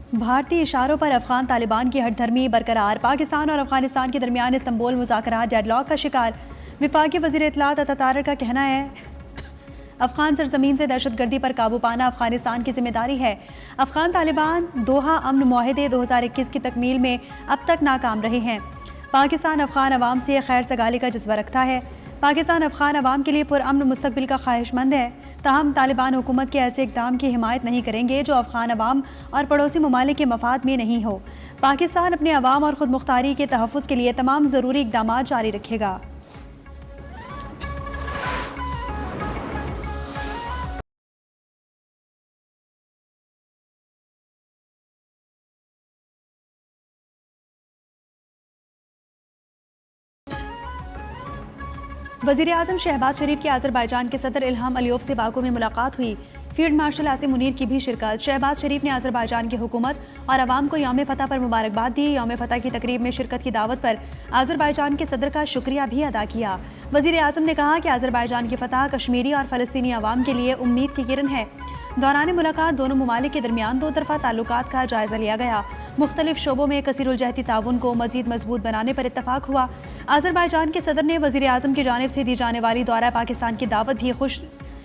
भारतीय इशारों पर अफगान तालिबान की हठधर्मी बरकरार। पाकिस्तान और अफगानिस्तान के दरमियान इस्तंबुल मुज़ाकरात डेडलॉक का शिकार। विफाकी वज़ीर इत्तलात अतातारक का कहना है अफगान सरजमीन से दहशतगर्दी पर काबू पाना अफगानिस्तान की जिम्मेदारी है। अफगान तालिबान दोहा अमन मुआहदे 2021 की तकमील में अब तक नाकाम रहे हैं। पाकिस्तान अफगान अवाम से खैर सगाली का जज्बा रखता है। पाकिस्तान अफगान अवाम के लिए पुरअमन मुस्तकबिल का ख्वाहिशमंद है। ताहम तालिबान हुकूमत के ऐसे इक़दाम की हिमायत नहीं करेंगे जो अफगान अवाम और पड़ोसी ममालिक के मफाद में नहीं हो। पाकिस्तान अपने अवाम और खुद मुख्तारी के तहफ़्फ़ुज़ के लिए तमाम ज़रूरी इक़दाम जारी रखेगा। वज़ीर आज़म शहबाज शरीफ की अज़रबैजान के सदर इल्हाम अलीयोव से बाकू में मुलाकात हुई। फील्ड मार्शल आसिम मुनीर की भी शिरकत। शहबाज शरीफ ने अज़रबैजान की हुकूमत और अवाम को यौम फ़तह पर मुबारकबाद दी। यौम फ़तह की तकरीब में शिरकत की दावत पर अज़रबैजान के सदर का शुक्रिया भी अदा किया। वज़ीर आज़म ने कहा कि अज़रबैजान की फ़तह कश्मीरी और फ़लस्तीनी अवाम के लिए उम्मीद की किरण है। दौरान मुलाकात दोनों ममालिक के दरमियान दो तरफ़ा ताल्लुकात का जायज़ा लिया गया। मुख्तलिफ शोबों में कसीरुलजहती ताउन को मज़ीद मजबूत बनाने पर इत्तफाक हुआ। अज़रबैजान के सदर ने वज़ीर आज़म की जानिब से दी जाने वाली दौरा पाकिस्तान की दावत भी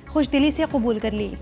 खुश दिली से कबूल कर ली।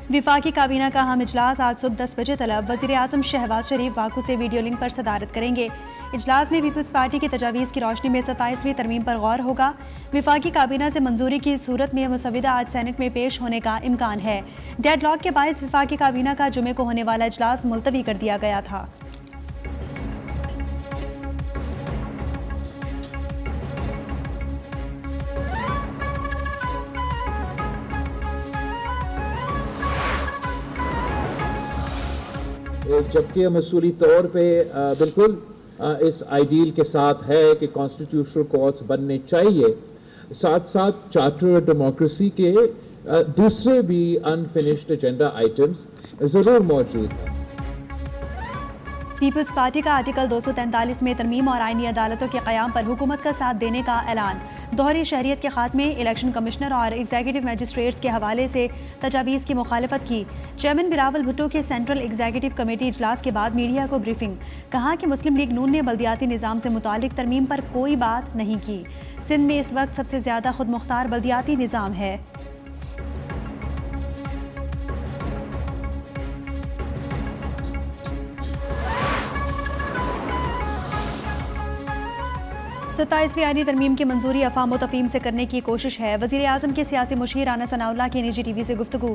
विफाकी काबीना का अहम इजलास आज सुबह 10 बजे तलब। वज़ीर आज़म शहबाज शरीफ बाकू से वीडियो लिंक पर सदारत करेंगे। इजलास में पीपल्स पार्टी की तजावीज़ की रोशनी में 27वीं तरमीम पर गौर होगा। विफाकी काबीना से मंजूरी की सूरत में मुसविदा आज सेनेट में पेश होने का इम्कान है। डेडलॉक के बायस विफाकी काबीना का जुमे को होने वाला इजलास मुलतवी कर दिया गया था। जबकि मसूली तौर पे बिल्कुल इस आइडियल के साथ है कि कॉन्स्टिट्यूशनल कोर्ट्स बनने चाहिए, साथ साथ चार्टर डेमोक्रेसी के दूसरे भी अनफिनिश्ड एजेंडा आइटम्स ज़रूर मौजूद हैं। पीपल्स पार्टी का आर्टिकल 243 में तरमीम और आईनी अदालतों के क़याम पर हुकूमत का साथ देने का ऐलान। दोहरी शहरियत के खात्मे, इलेक्शन कमिश्नर और एग्जीक्यूटिव मजिस्ट्रेट्स के हवाले से तजावीज़ की मुखालफत की। चेयरमैन बिलावल भुट्टो के सेंट्रल एग्जीक्यूटिव कमेटी इजलास के बाद मीडिया को ब्रीफिंग। कहा कि मुस्लिम लीग नून ने बल्दियाती निज़ाम से मुतालिक तरमीम पर कोई बात नहीं की। सिंध में इस वक्त सबसे ज़्यादा खुद मुख्तार बल्दियाती निज़ाम है। सत्ताईसवीं आईनी तरमीम की मंजूरी अफाम व तफहीम से करने की कोशिश है। वज़ीर आज़म के सियासी मुशीर राना सनाउल्लाह की निजी टीवी से गुफ्तगू।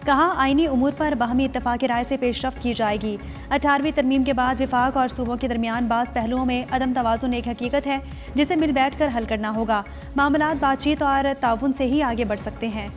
कहा आईनी उमूर पर बाहमी इत्तफाक़ राय से पेशरफ्त की जाएगी। 18वीं तरमीम के बाद विफाक और सूबों के दरमियान बाज़ पहलुओं में अदम तवाज़ुन एक हकीकत है जिसे मिल बैठ कर हल करना होगा। मामलात बातचीत और ताउन से ही आगे बढ़ सकते हैं।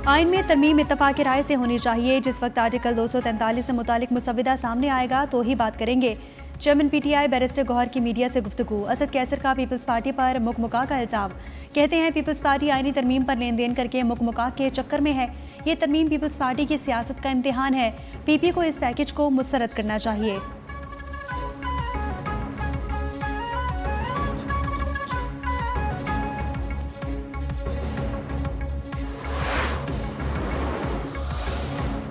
आइन में तरमीम इत्तफाक़ राय से होनी चाहिए। जिस वक्त आर्टिकल 243 से मुतालिक मुसविदा सामने आएगा तो ही बात करेंगे। चेयरमैन पीटीआई बैरिस्टर गौहर की मीडिया से गुफ्तगू। असद कैसर का पीपल्स पार्टी पर मुकमुका का इल्ज़ाम। कहते हैं पीपल्स पार्टी आईनी तरमीम पर लेन देन करके मुकमुका के चक्कर में है। ये तरमीम पीपल्स पार्टी की सियासत का इम्तिहान है। पीपी को इस पैकेज को मुस्तरद करना चाहिए।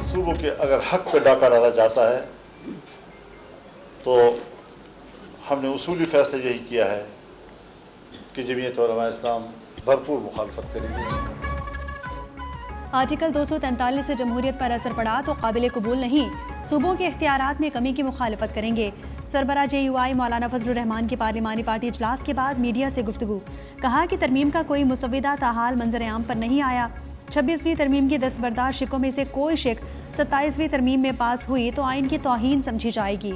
सूबों के अगर हक पे डाका डाला जाता है तो हमने उसूली फैसला यही किया है कि जमीयत उलमा इस्लाम भरपूर मुखालफत करेगी। आर्टिकल 243 से जमहूरियत पर असर पड़ा तो काबिल कबूल नहीं। सूबों के इख्तियारात में कमी की मुखालफत करेंगे। सरबरा JUI मौलाना फजलुर रहमान की पार्लिमानी पार्टी इजलास के बाद मीडिया से गुफ्तगू। कहा कि तरमीम का कोई मुसविदा ताहाल मंजर आम पर नहीं आया। 26वीं तरमीम की दस्तबरदार शिकों में से कोई शिक 27वीं तरमीम में पास हुई तो आइन की तौहीन समझी जाएगी।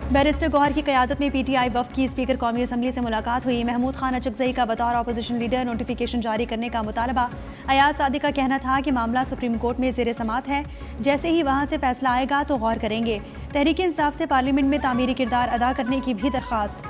बैरिस्टर गौहर की क़यादत में पीटीआई वफ़द की स्पीकर कौमी असम्बली से मुलाकात हुई। महमूद खान अचकज़ई का बतौर अपोजिशन लीडर नोटिफिकेशन जारी करने का मुतालबा। अयाज सादिक का कहना था कि मामला सुप्रीम कोर्ट में ज़ेर समात है, जैसे ही वहाँ से फैसला आएगा तो गौर करेंगे। तहरीक इंसाफ से पार्लियामेंट में तामीरी किरदार अदा करने की भी दरख्वास्त।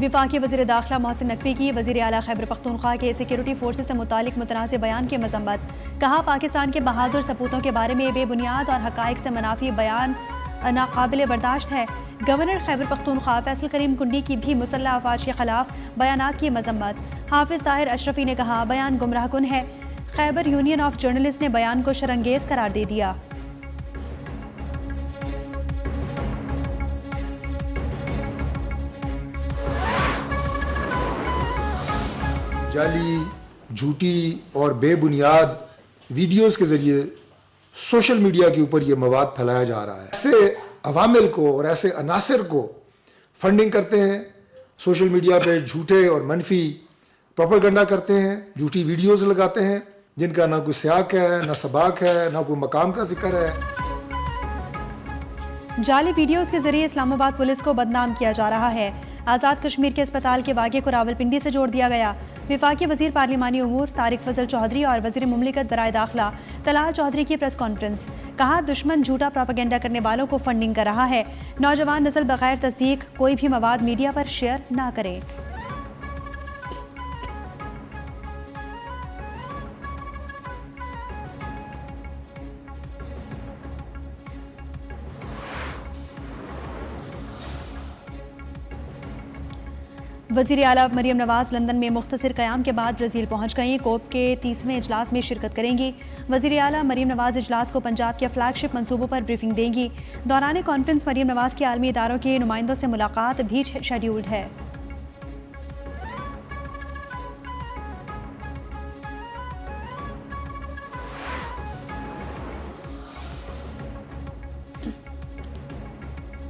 विफाकी वज़ीर दाखिला मोहसिन नकवी की वज़ीर आला खैबर पख्तूनख्वा के सिक्योरिटी फोर्सेस से मुतालिक मुतनाज़ बयान की मजम्मत। कहा, पाकिस्तान के बहादुर सपूतों के बारे में बेबुनियाद और हक़ाइक़ से मुनाफी बयान नाकाबिल बर्दाश्त है। गवर्नर खैबर पख्तूनख्वा फैसल करीम कुंडी की भी मुसल्लह अफवाज के खिलाफ बयानात की मजम्मत। हाफिज ताहिर अशरफी ने कहा, बयान गुमराह कुन है। खैबर यूनियन ऑफ जर्नलिस्ट ने बयान को शरंगेज करार दे दिया। जाली, झूठी और बेबुनियाद वीडियोस के ज़रिए सोशल मीडिया के ऊपर ये मवाद फैलाया जा रहा है। ऐसे अवामिल को और ऐसे अनासर को फंडिंग करते हैं, सोशल मीडिया पे झूठे और मनफी प्रोपेगेंडा करते हैं, झूठी वीडियोस लगाते हैं जिनका ना कोई सियाक है, ना सबाक है, ना कोई मकाम का जिक्र है। जाली वीडियोस के जरिए इस्लामाबाद पुलिस को बदनाम किया जा रहा है। आज़ाद कश्मीर के अस्पताल के वाक़े को रावलपिंडी से जोड़ दिया गया। विफाकी वज़ीर पार्लिमानी उमूर तारिक फजल चौधरी और वज़ीर मुमलिकत बराए दाखिला तलाल चौधरी की प्रेस कॉन्फ्रेंस। कहा, दुश्मन झूठा प्रोपेगेंडा करने वालों को फंडिंग कर रहा है। नौजवान नस्ल बगैर तस्दीक कोई भी मवाद मीडिया पर शेयर ना करें। वज़ीर आला मरीम नवाज लंदन में मुख्तसर क़याम के बाद ब्राज़ील पहुँच गईं। कोप के 30वें इजलास में शिरकत करेंगी। वज़ीर आला मरीम नवाज इजलास को पंजाब के फ्लैगशिप मनसूबों पर ब्रीफिंग देंगी। दौरान कॉन्फ्रेंस मरीम नवाज के आलमी इदारों के नुमाइंदों से मुलाकात भी शेड्यूल्ड है।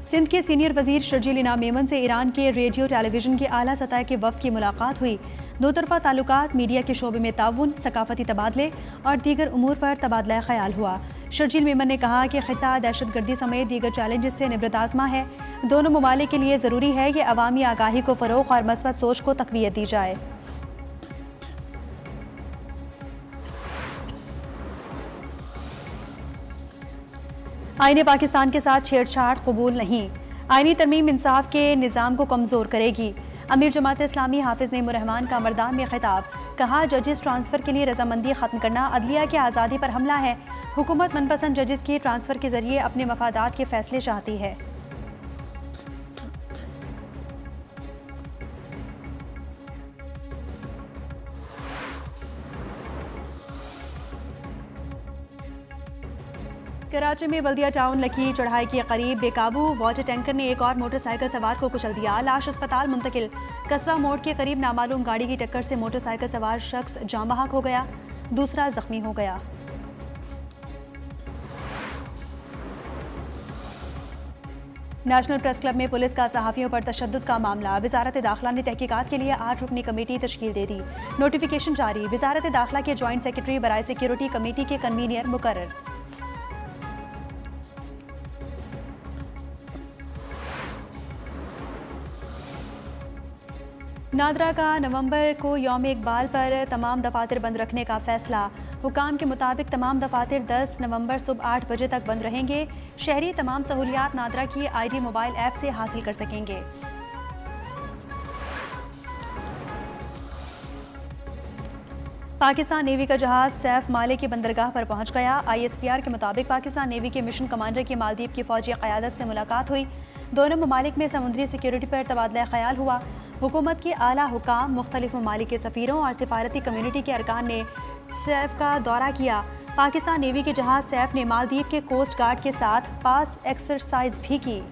सिंध के सीनियर वजीर शर्जील इनाम मेमन से ईरान के रेडियो टेलीविजन के आला सतह के वफ़द की मुलाकात हुई। दो तरफ़ा ताल्लुकात, मीडिया के शोबे में ताउन, सकाफती तबादले और दीगर उमूर पर तबादला ख्याल हुआ। शर्जील मेमन ने कहा कि ख़िता दहशतगर्दी समेत दीगर चैलेंजेस से निब्रत आज़मा है। दोनों ममालिक के लिए ज़रूरी है कि अवामी आगाही को फ़रोग़ और मस्बत सोच को तक़वियत दी जाए। आईने पाकिस्तान के साथ छेड़छाड़ कबूल नहीं। आईनी तरमीम इंसाफ के निज़ाम को कमज़ोर करेगी। अमीर जमात इस्लामी हाफिज नईमुर रहमान का मरदान में खिताब। कहा, जजेस ट्रांसफ़र के लिए रजामंदी ख़त्म करना अदलिया की आज़ादी पर हमला है। हुकूमत मनपसंद जजेस के ट्रांसफ़र के ज़रिए अपने मफादात के फ़ैसले चाहती है। कराची में बल्दिया टाउन लकी चढ़ाई के करीब बेकाबू वाटर टैंकर ने एक और मोटरसाइकिल सवार को कुचल दिया। लाश अस्पताल मुंतकिल। कस्बा मोड़ के करीब नामालूम गाड़ी की टक्कर से मोटरसाइकिल सवार शख्स जाँ बहक हो गया, दूसरा जख्मी हो गया। नेशनल प्रेस क्लब में पुलिस का सहाफ़ियों पर तशद्दुद का मामला। वज़ारत दाखिला ने तहकीकात के लिए 8 रुकनी कमेटी तश्कील दे दी। नोटिफिकेशन जारी। वज़ारत दाखिला के जॉइंट सेक्रेटरी बराए सिक्योरिटी कमेटी के कन्वीनियर मुकर्रर। नादरा का नवंबर को यौम इकबाल पर तमाम दफातर बंद रखने का फैसला। हुकाम के मुताबिक तमाम दफातर 10 नवंबर सुबह 8 बजे तक बंद रहेंगे। शहरी तमाम सहूलियात नादरा की ID मोबाइल ऐप से हासिल कर सकेंगे। पाकिस्तान नेवी का जहाज सैफ माले की बंदरगाह पर पहुंच गया। ISPR के मुताबिक पाकिस्तान नेवी के मिशन कमांडर की मालदीव की फौजी क़यादत से मुलाकात हुई। दोनों ममालिक में समुद्री सिक्योरिटी पर तबादला ख्याल हुआ। हुकूमत के आला हुकाम, मुख्तलिफ ममालिक के सफ़ीरों और सिफारती कम्यूनिटी के अरकान ने सैफ का दौरा किया। पाकिस्तान नेवी के जहाज सैफ ने मालदीव के कोस्ट गार्ड के साथ पास एक्सरसाइज भी की।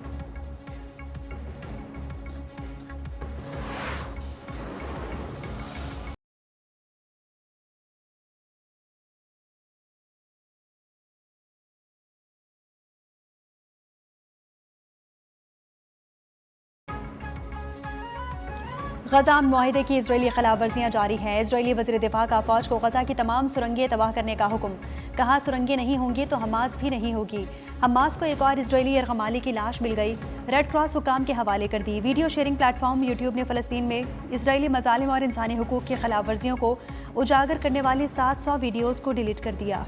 गजा मुआहिदे की इजरायली खिलाफ वर्जियाँ जारी हैं। इजरायली वज़ीर दिफा का फौज को गजा की तमाम सुरंगें तबाह करने का हुक्म। कहा सुरंगें नहीं होंगी तो हमास भी नहीं होगी। हमास को एक और इजरायली यरगमाली की लाश मिल गई, रेड क्रॉस हुकाम के हवाले कर दी। वीडियो शेयरिंग प्लेटफॉर्म यूट्यूब ने फ़लस्तीन में इजरायली मजालिम और इंसानी हुकूक की खिलाफ वर्जियों को उजागर करने वाली 700 वीडियोज़ को डिलीट कर दिया।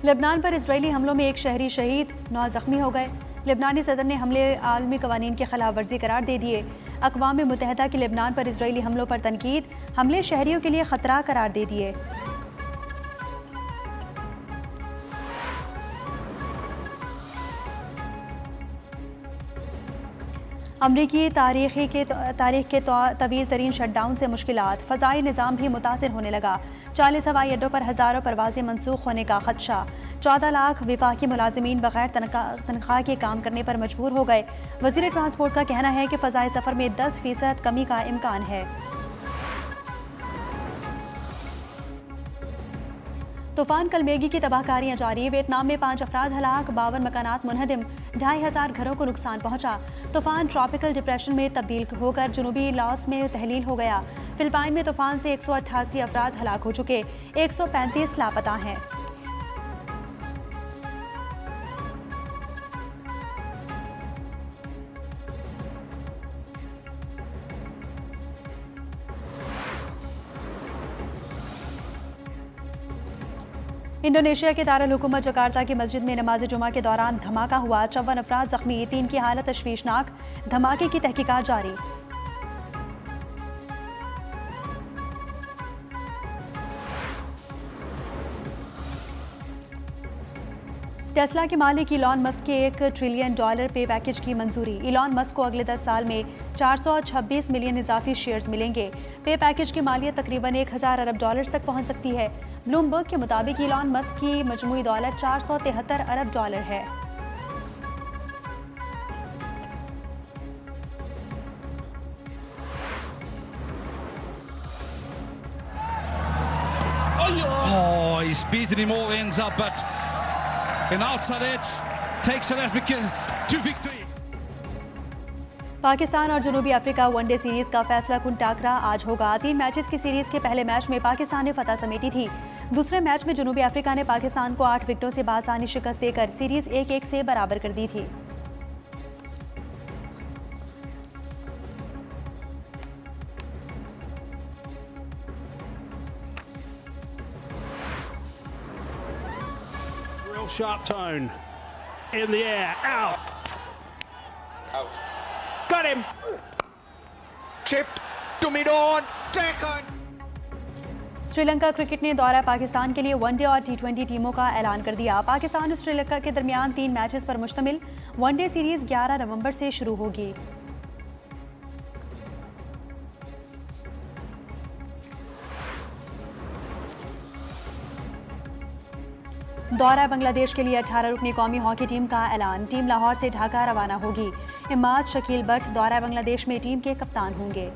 लेबनान पर इजरायली हमलों में एक शहरी शहीद, 9 जख्मी हो गए। लेबनानी सदर ने हमले आलमी कवानीन की खिलाफ वर्जी करार दे दिए। अक़वाम मुत्तहिदा की लेबनान पर इजरायली हमलों पर तनकीद, हमले शहरियों के लिए खतरा करार दे दिए। अमरीकी तारीख के तवील तरीन शटडाउन से मुश्किलात, फ़ज़ाई निज़ाम भी मुतासिर होने लगा। 40 हवाई अड्डों पर हज़ारों परवाजें मनसूख होने का खदशा। 14 लाख विफाकी मुलाजिमीन बगैर तनख्वाह के काम करने पर मजबूर हो गए। वज़ीर ट्रांसपोर्ट का कहना है कि फ़ज़ाई सफ़र में 10% कमी का इम्कान है। तूफान कलमेगी की तबाहकारियां जारी। वियतनाम में 5 अफराद हलाक, 52 मकानात मुनहदिम, 2500 घरों को नुकसान पहुंचा। तूफान ट्रॉपिकल डिप्रेशन में तब्दील होकर जनूबी लाओस में तहलील हो गया। फिलिपाइन में तूफान से 188 अफराद हलाक हो चुके, 135 लापता हैं। इंडोनेशिया के दारुल हुकूमत जकार्ता की मस्जिद में नमाज जुमा के दौरान धमाका हुआ। 54 अफराद जख्मी, 3 की हालत तशवीशनाक। धमाके की तहकीकात जारी। टेस्ला के मालिक इलॉन मस्क के $1 ट्रिलियन पे पैकेज की मंजूरी। इलॉन मस्क को अगले 10 साल में 426 मिलियन इजाफी शेयर्स मिलेंगे। पे पैकेज की मालियत तकरीबन $1000 अरब तक पहुंच सकती है। ब्लूमबर्ग के मुताबिक इलॉन मस्क की मजमूई दौलत $473 अरब है। Oh, he's beaten him all ends up, but Inaltadet takes South Africa to victory. Pakistan और जनूबी अफ्रीका वनडे सीरीज का फैसला कुन टाकरा आज होगा। 3 मैचेस की सीरीज के पहले मैच में पाकिस्तान ने फतह समेटी थी। दूसरे मैच में जनूबी अफ्रीका ने पाकिस्तान को 8 विकेटों से बासानी शिकस्त देकर सीरीज 1-1 से बराबर कर दी थी। Real sharp tone in the air, out. Got him. Chipped to mid-on, taken. Sri Lanka cricket ने दौरा पाकिस्तान के लिए वनडे और T20 टीमों का ऐलान कर दिया। पाकिस्तान और श्रीलंका के दरमियान 3 मैचेस पर मुश्तमिल वनडे सीरीज 11 नवंबर से शुरू होगी। दौरा बांग्लादेश के लिए 18 रुकनी कौमी हॉकी टीम का ऐलान। टीम लाहौर से ढाका रवाना होगी। इमाद शकील बट दौरा बांग्लादेश में टीम के कप्तान होंगे।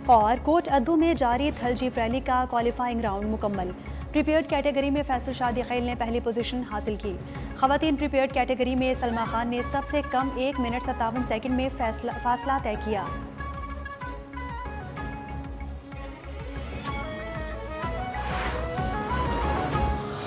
और कोट अद्दू में जारी थल जीप रैली का क्वालिफाइंग राउंड मुकम्मल। प्रीपेयर्ड कैटेगरी में फैसल शादी खैल ने पहली पोजीशन हासिल की। खवातीन प्रीपेयर्ड कैटेगरी में सलमा खान ने सबसे कम 1 मिनट 57 सेकंड में फासला तय किया।